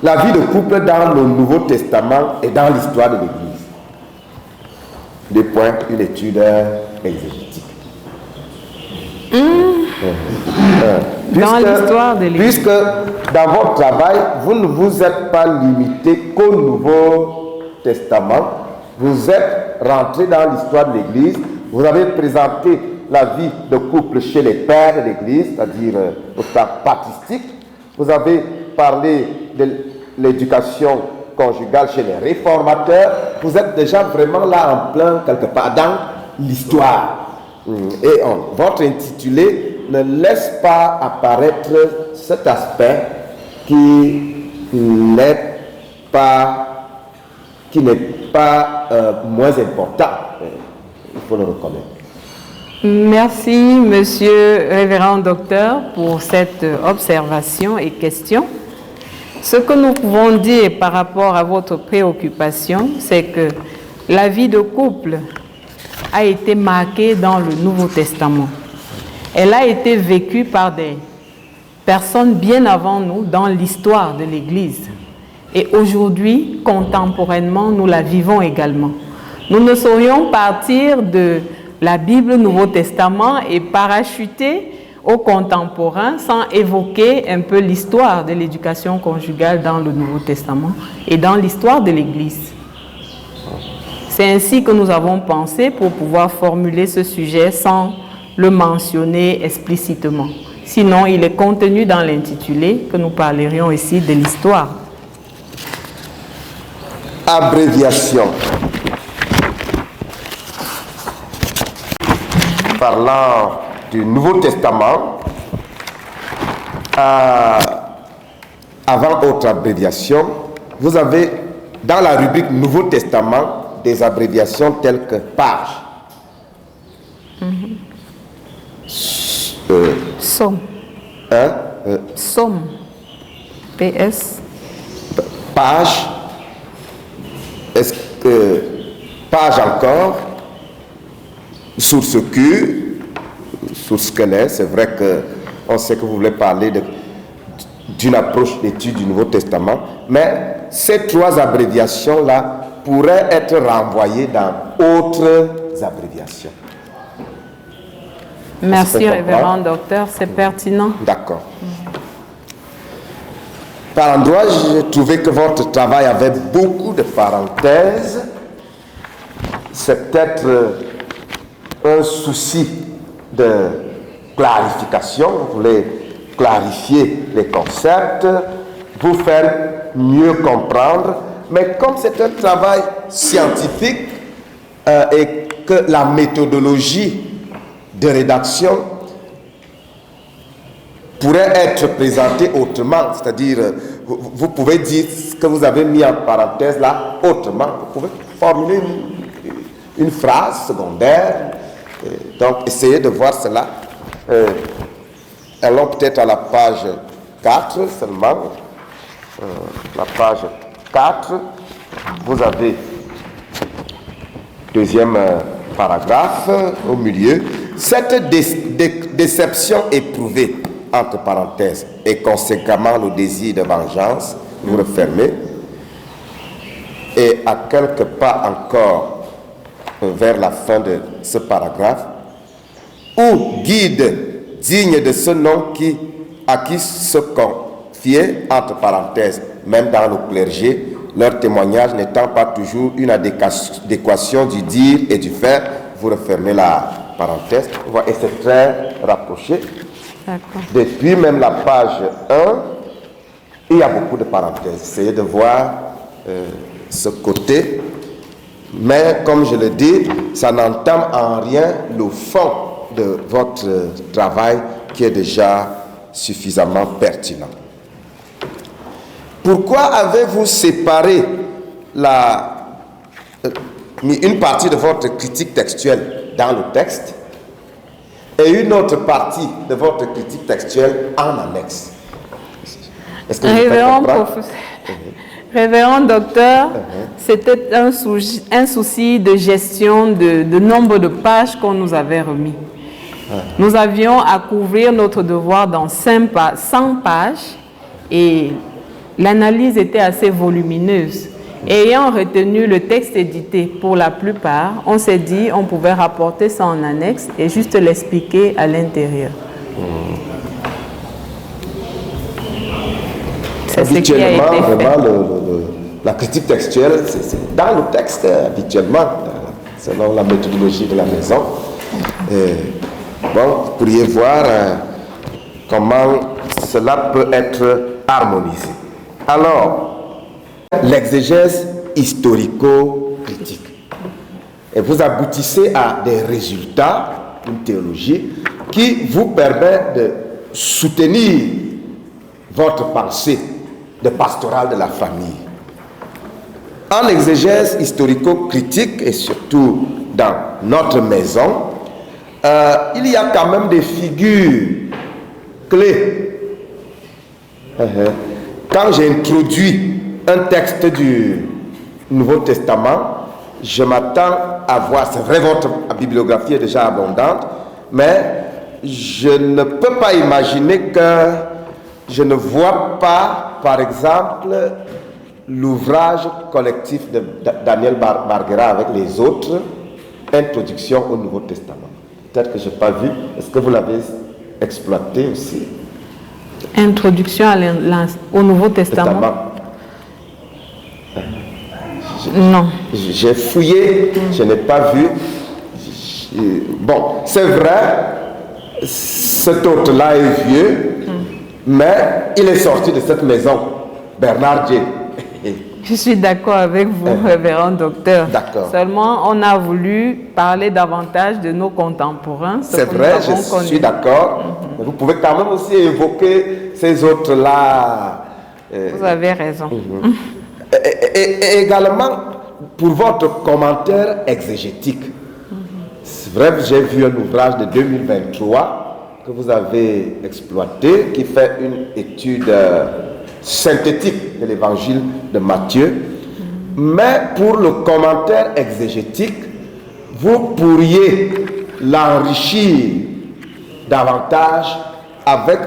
la vie de couple dans le Nouveau Testament et dans l'histoire de l'Église? 2 points, une étude exégétique. Dans l'histoire de l'Église. Puisque dans votre travail, vous ne vous êtes pas limité qu'au Nouveau Testament, vous êtes rentré dans l'histoire de l'Église, vous avez présenté la vie de couple chez les pères de l'Église, c'est-à-dire au temps patristique, vous avez parlé de l'éducation conjugale chez les réformateurs, vous êtes déjà vraiment là en plein quelque part dans l'histoire. Et votre intitulé ne laisse pas apparaître cet aspect qui n'est pas moins important. Il faut le reconnaître. Merci, monsieur révérend docteur, pour cette observation et question. Ce que nous pouvons dire par rapport à votre préoccupation, c'est que la vie de couple a été marquée dans le Nouveau Testament. Elle a été vécue par des personnes bien avant nous dans l'histoire de l'Église. Et aujourd'hui, contemporainement, nous la vivons également. Nous ne saurions partir de la Bible, Nouveau Testament et parachuter au contemporain sans évoquer un peu l'histoire de l'éducation conjugale dans le Nouveau Testament et dans l'histoire de l'Église. C'est ainsi que nous avons pensé pour pouvoir formuler ce sujet sans le mentionner explicitement. Sinon, il est contenu dans l'intitulé que nous parlerions ici de l'histoire. Abréviation. Parlant du Nouveau Testament, avant autre abréviation, vous avez dans la rubrique Nouveau Testament des abréviations telles que page. Somme. Somme. PS. Page. Est-ce que page encore? Source Q, source squelette. C'est vrai qu'on sait que vous voulez parler d'une approche d'étude du Nouveau Testament, mais ces trois abréviations-là pourraient être renvoyées dans autres abréviations. Merci, révérend docteur, c'est pertinent. D'accord. Par endroits, j'ai trouvé que votre travail avait beaucoup de parenthèses. C'est peut-être un souci de clarification. Vous voulez clarifier les concepts, vous faire mieux comprendre. Mais comme c'est un travail scientifique et que la méthodologie de rédaction pourrait être présentée autrement, c'est-à-dire vous pouvez dire ce que vous avez mis en parenthèse là autrement. Vous pouvez formuler une phrase secondaire. Donc essayez de voir cela. Allons peut-être à la page 4 seulement. La page 4, vous avez deuxième paragraphe au milieu. Cette déception éprouvée, entre parenthèses, et conséquemment le désir de vengeance, vous refermez, et à quelques pas encore vers la fin de ce paragraphe, ou guide digne de ce nom à qui se confier, entre parenthèses, même dans le clergé, leur témoignage n'étant pas toujours une adéquation du dire et du faire, vous refermez la parenthèse, et c'est très rapproché. Depuis même la page 1, il y a beaucoup de parenthèses. Essayez de voir ce côté. Mais comme je le dis, ça n'entame en rien le fond de votre travail qui est déjà suffisamment pertinent. Pourquoi avez-vous séparé une partie de votre critique textuelle dans le texte et une autre partie de votre critique textuelle en annexe? Est-ce que Révérend docteur, c'était un souci de gestion de nombre de pages qu'on nous avait remis. Nous avions à couvrir notre devoir dans 100 pages et l'analyse était assez volumineuse. Ayant retenu le texte édité pour la plupart, on s'est dit on pouvait rapporter ça en annexe et juste l'expliquer à l'intérieur. C'est ce qui a été fait. Vraiment, la critique textuelle, c'est dans le texte habituellement, selon la méthodologie de la maison. Bon, vous pourriez voir comment cela peut être harmonisé. Alors, l'exégèse historico-critique. Et vous aboutissez à des résultats, une théologie, qui vous permet de soutenir votre pensée de pastorale de la famille. En exégèse historico-critique, et surtout dans notre maison, il y a quand même des figures clés. Quand j'introduis un texte du Nouveau Testament, je m'attends à voir, c'est vrai, votre bibliographie est déjà abondante, mais je ne peux pas imaginer que je ne vois pas, par exemple, l'ouvrage collectif de Daniel Marguera avec les autres, Introduction au Nouveau Testament. Peut-être que je n'ai pas vu. Est-ce que vous l'avez exploité aussi? Introduction au Nouveau Testament. Non. J'ai fouillé, je n'ai pas vu. Bon, c'est vrai, cet autre-là est vieux, mais il est sorti de cette maison, Bernard J. Je suis d'accord avec vous, révérend docteur. D'accord. Seulement, on a voulu parler davantage de nos contemporains. C'est vrai, je suis d'accord. Mais vous pouvez quand même aussi évoquer ces autres-là. Vous avez raison. Et également, pour votre commentaire exégétique, c'est vrai que j'ai vu un ouvrage de 2023 que vous avez exploité, qui fait une étude synthétique de l'évangile de Matthieu. Mais pour le commentaire exégétique, vous pourriez l'enrichir davantage avec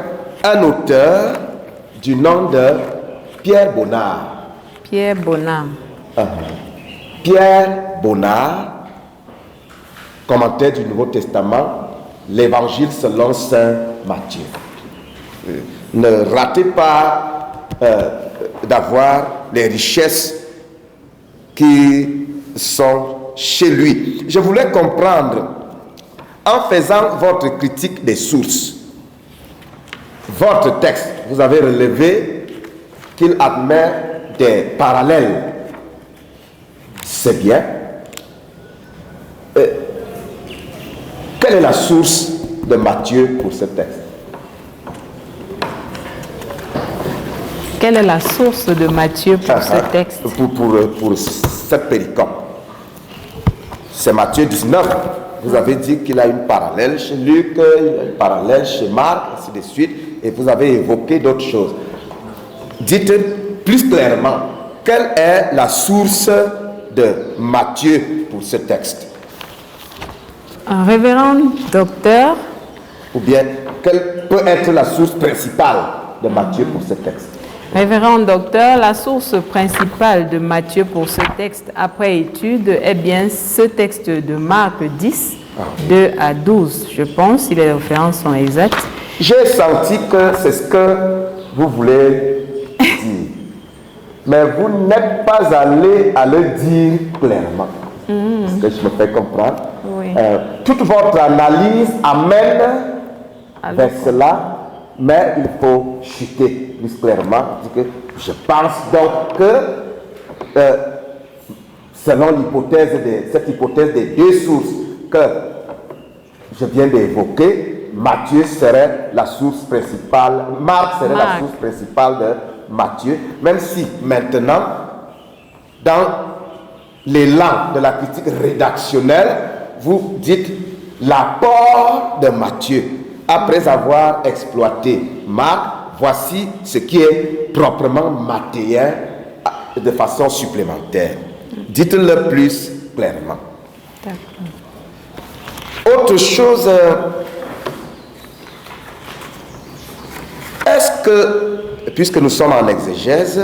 un auteur du nom de Pierre Bonnard. Pierre Bonnard. Pierre Bonnard, commentaire du Nouveau Testament, l'évangile selon saint Matthieu. Ne ratez pas d'avoir les richesses qui sont chez lui. Je voulais comprendre, en faisant votre critique des sources, votre texte, vous avez relevé qu'il admet des parallèles. C'est bien. Quelle est la source de Matthieu pour ce texte? Quelle est la source de Matthieu pour ce texte? Pour cette péricope. C'est Matthieu 19. Vous avez dit qu'il a une parallèle chez Luc, il a une parallèle chez Marc, ainsi de suite, et vous avez évoqué d'autres choses. Dites plus clairement, quelle est la source de Matthieu pour ce texte? Un révérend docteur. Ou bien, quelle peut être la source principale de Matthieu pour ce texte? Révérend docteur, la source principale de Matthieu pour ce texte, après étude, est bien ce texte de Marc 10, 2 à 12, je pense, si les références sont exactes. J'ai senti que c'est ce que vous voulez dire. Mais vous n'êtes pas allé à le dire clairement. Est-ce que je me fais comprendre? Oui. Toute votre analyse amène vers cela, mais il faut chuter plus clairement. Je pense donc que, selon cette hypothèse des deux sources que je viens d'évoquer, Matthieu serait la source principale, Marc serait la source principale de Matthieu, même si maintenant, dans l'élan de la critique rédactionnelle, vous dites l'apport de Matthieu. Après avoir exploité Marc, voici ce qui est proprement mathéen de façon supplémentaire. Dites-le plus clairement. Autre chose, est-ce que, puisque nous sommes en exégèse,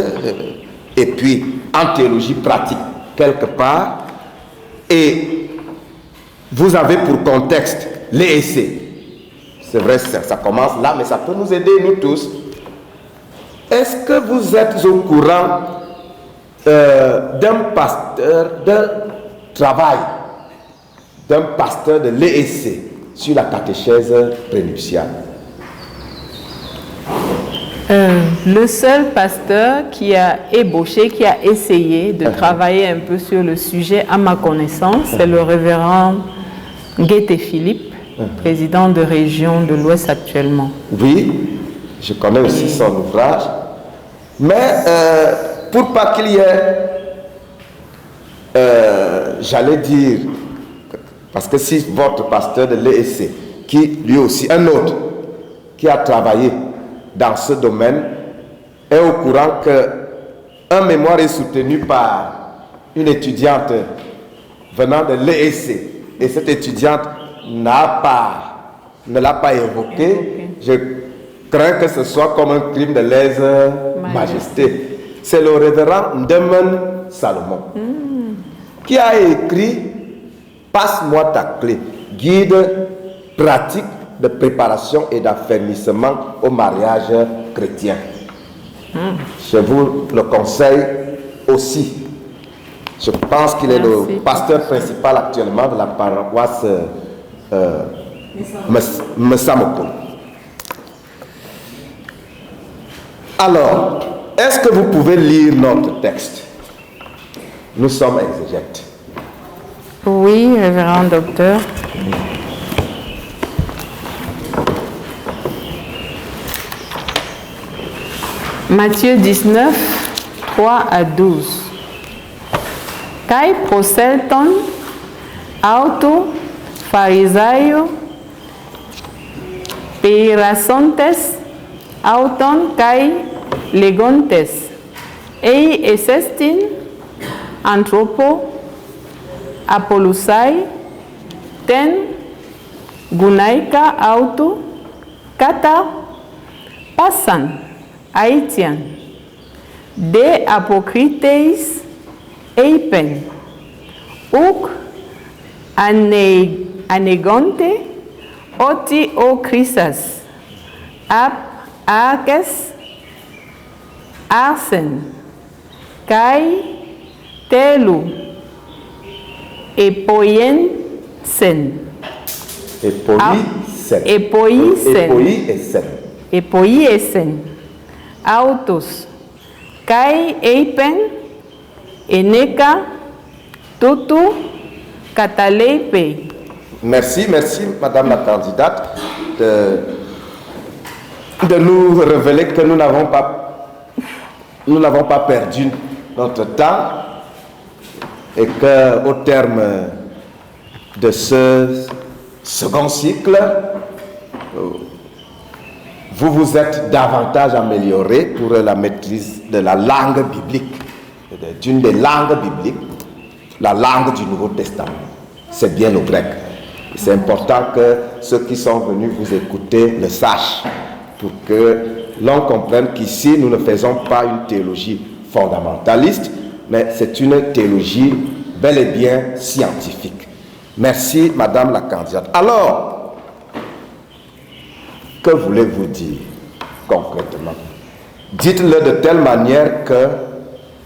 et puis en théologie pratique quelque part, et vous avez pour contexte les essais, c'est vrai, ça commence là, mais ça peut nous aider, nous tous. Est-ce que vous êtes au courant d'un pasteur, d'un travail, d'un pasteur de l'ESC sur la catéchèse prénuptiale? Le seul pasteur qui a ébauché, qui a essayé de travailler un peu sur le sujet, à ma connaissance, c'est le révérend Guette Philippe, président de région de l'Ouest actuellement. Oui, je connais aussi son ouvrage. Mais pour pas qu'il y ait, j'allais dire, parce que si votre pasteur de l'ESC, qui lui aussi, un autre, qui a travaillé dans ce domaine, est au courant qu'un mémoire est soutenu par une étudiante venant de l'ESC, et cette étudiante ne l'a pas évoqué, je crains que ce soit comme un crime de lèse-majesté. c'est le révérend Ndemen Salomon, qui a écrit Passe-moi ta clé, guide pratique de préparation et d'affermissement au mariage chrétien. Je vous le conseille aussi. Je pense qu'il est le pasteur principal actuellement de la paroisse Messamoko. Alors, est-ce que vous pouvez lire notre texte? Nous sommes exégètes. Oui, révérend docteur. Matthieu 19, 3 à 12. Kai proselton, auto, farisaio, peirasontes, auton kai legontes, ei esestin, anthropo, apollusai, ten, gunaika auto, kata, pasan, Haïtien, de apocrites eipen, uk anegonte, oti o crisas, ap akes, arsen, kai telu, epoyensen, epoyesen, autos, kai eipen, eneka, tutu, cataleipe. Merci, Madame la candidate, de nous révéler que nous n'avons pas perdu notre temps et qu'au terme de ce second cycle, vous vous êtes davantage amélioré pour la maîtrise de la langue biblique, d'une des langues bibliques, la langue du Nouveau Testament. C'est bien le grec. C'est important que ceux qui sont venus vous écouter le sachent, pour que l'on comprenne qu'ici, nous ne faisons pas une théologie fondamentaliste, mais c'est une théologie bel et bien scientifique. Merci, Madame la candidate. Alors, que voulez-vous dire concrètement? Dites-le de telle manière que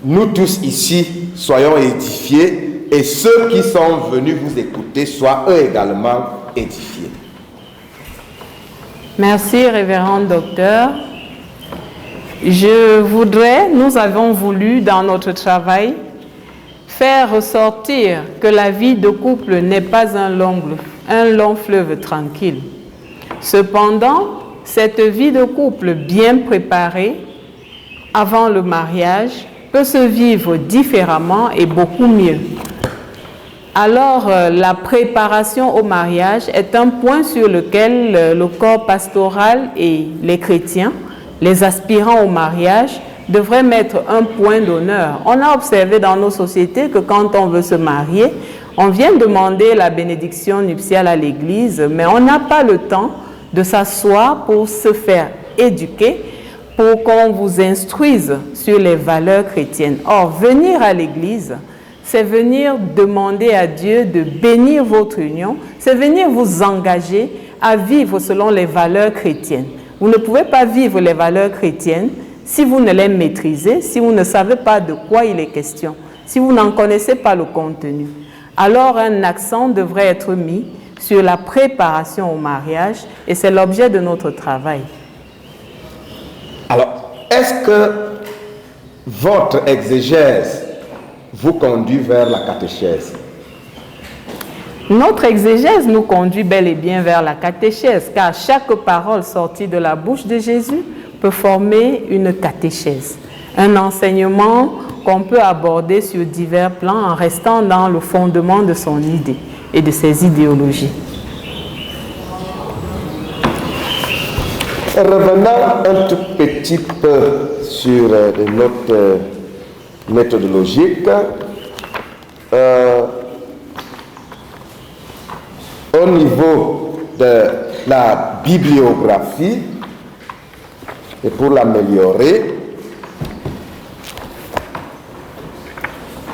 nous tous ici soyons édifiés et ceux qui sont venus vous écouter soient eux également édifiés. Merci, révérend docteur. Nous avons voulu dans notre travail faire ressortir que la vie de couple n'est pas un long fleuve tranquille. Cependant, cette vie de couple bien préparée avant le mariage peut se vivre différemment et beaucoup mieux. Alors, la préparation au mariage est un point sur lequel le corps pastoral et les chrétiens, les aspirants au mariage, devraient mettre un point d'honneur. On a observé dans nos sociétés que quand on veut se marier, on vient demander la bénédiction nuptiale à l'église, mais on n'a pas le temps de s'asseoir pour se faire éduquer, pour qu'on vous instruise sur les valeurs chrétiennes. Or, venir à l'église, c'est venir demander à Dieu de bénir votre union, c'est venir vous engager à vivre selon les valeurs chrétiennes. Vous ne pouvez pas vivre les valeurs chrétiennes si vous ne les maîtrisez, si vous ne savez pas de quoi il est question, si vous n'en connaissez pas le contenu. Alors, un accent devrait être mis sur la préparation au mariage et c'est l'objet de notre travail. Alors, est-ce que votre exégèse vous conduit vers la catéchèse? Notre exégèse nous conduit bel et bien vers la catéchèse, car chaque parole sortie de la bouche de Jésus peut former une catéchèse, un enseignement qu'on peut aborder sur divers plans en restant dans le fondement de son idée et de ses idéologies. Revenons un tout petit peu sur les notes méthodologiques. Au niveau de la bibliographie, et pour l'améliorer,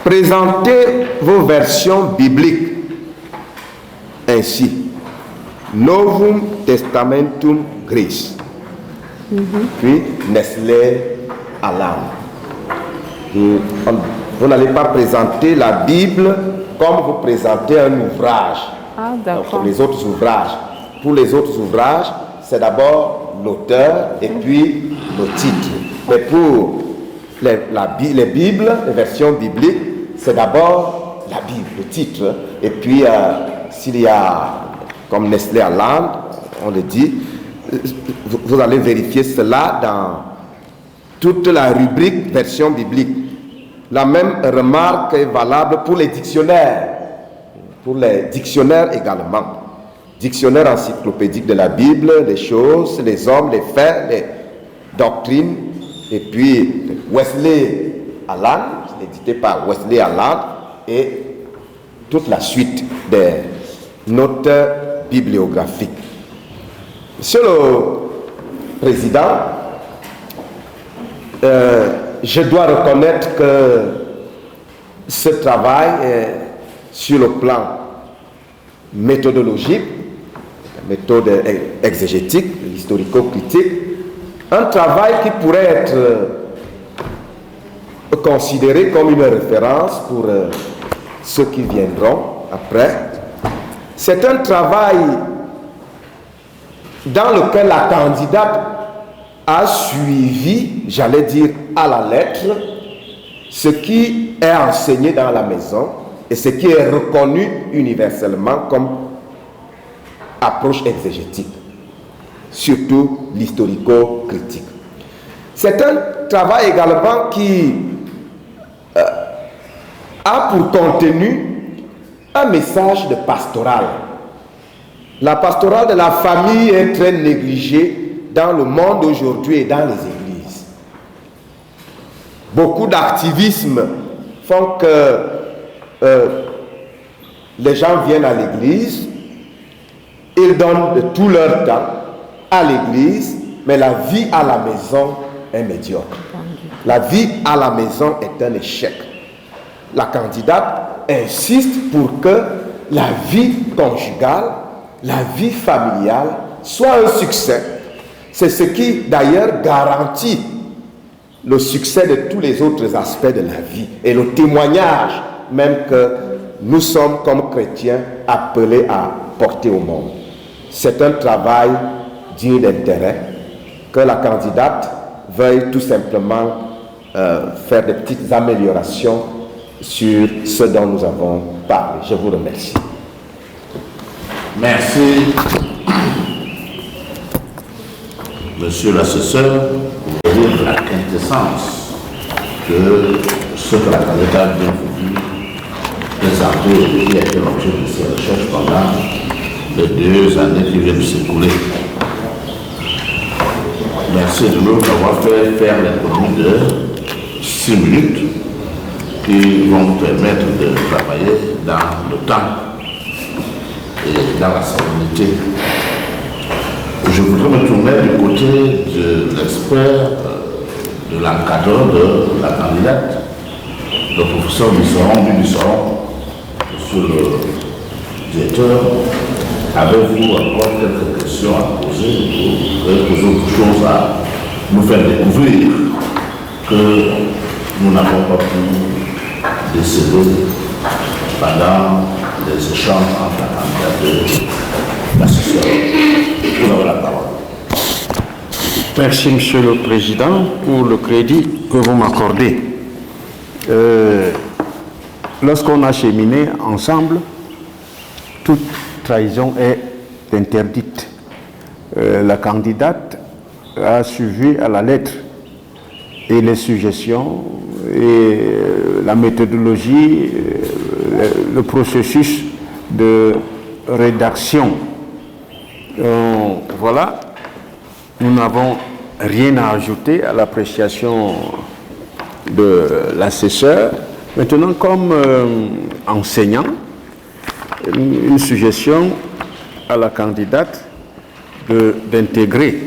Présentez vos versions bibliques ainsi. Novum Testamentum Gris. Puis Nestlé Alam. Vous n'allez pas présenter la Bible comme vous présentez un ouvrage. Ah, d'accord. Pour les autres ouvrages. Pour les autres ouvrages, c'est d'abord l'auteur et puis le titre. Mais pour les Bibles, les versions bibliques, c'est d'abord la Bible, le titre. Et puis, s'il y a, comme Nestlé Aland, on le dit, vous allez vérifier cela dans toute la rubrique version biblique. La même remarque est valable pour les dictionnaires. Pour les dictionnaires également. Dictionnaire encyclopédique de la Bible, les choses, les hommes, les faits, les doctrines. Et puis Wesley Aland, édité par Wesley Aland, et toute la suite des notes bibliographiques. Monsieur le Président, je dois reconnaître que ce travail est sur le plan méthodologique, méthode exégétique, historico-critique, un travail qui pourrait être considéré comme une référence pour ceux qui viendront après. C'est un travail dans lequel la candidate a suivi, j'allais dire à la lettre, ce qui est enseigné dans la maison et ce qui est reconnu universellement comme approche exégétique, surtout l'historico-critique. C'est un travail également qui a pour contenu un message de pastoral. La pastorale de la famille est très négligée dans le monde aujourd'hui et dans les églises. Beaucoup d'activisme font que les gens viennent à l'église, ils donnent de tout leur temps à l'église, mais la vie à la maison est médiocre. La vie à la maison est un échec. La candidate insiste pour que la vie conjugale, la vie familiale soit un succès. C'est ce qui d'ailleurs garantit le succès de tous les autres aspects de la vie et le témoignage même que nous sommes comme chrétiens appelés à porter au monde. C'est un travail digne d'intérêt que la candidate veuille tout simplement faire des petites améliorations sur ce dont nous avons parlé. Je vous remercie. Merci, Monsieur l'assesseur, pour dire la quintessence de ce que la candidate vient vous dire, présenter et qui a été l'objet de ses recherches pendant les 2 années qui viennent de s'écouler. Merci de nous d'avoir fait faire les communes de 6 minutes qui vont nous permettre de travailler dans le temps et dans la sérénité. Je voudrais me tourner du côté de l'expert, de l'encadreur de la candidate, le professeur Bisseron, monsieur le directeur. Avez-vous encore quelques questions à poser ou quelques autres choses à nous faire découvrir que nous n'avons pas pu déceler pendant les échanges entre la candidate et l'assesseur? Vous avez la parole. Merci, Monsieur le Président, pour le crédit que vous m'accordez. Lorsqu'on a cheminé ensemble, toute trahison est interdite. La candidate a suivi à la lettre et les suggestions et la méthodologie, le processus de rédaction. Voilà, nous n'avons rien à ajouter à l'appréciation de l'assesseur. Maintenant, comme enseignant, une suggestion à la candidate d'intégrer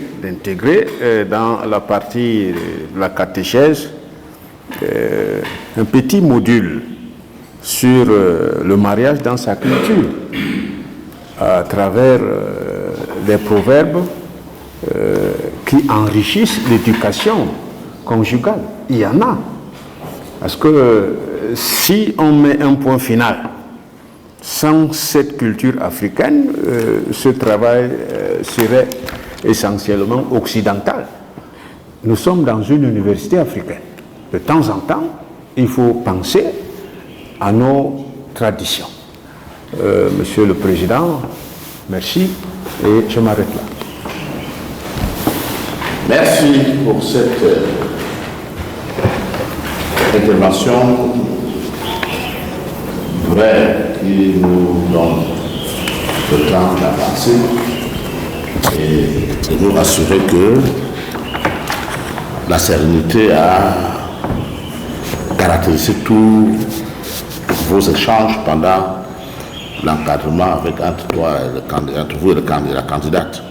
dans la partie de la catéchèse un petit module sur le mariage dans sa culture, à travers des proverbes qui enrichissent l'éducation conjugale. Il y en a. Parce que si on met un point final sans cette culture africaine, ce travail serait essentiellement occidental. Nous sommes dans une université africaine. De temps en temps, il faut penser à nos traditions. Monsieur le Président, merci et je m'arrête là. Merci pour cette intervention vraie qui nous donne le temps d'avancer et de nous rassurer que la sérénité a caractérisé tous vos échanges pendant l'encadrement entre vous et la candidate.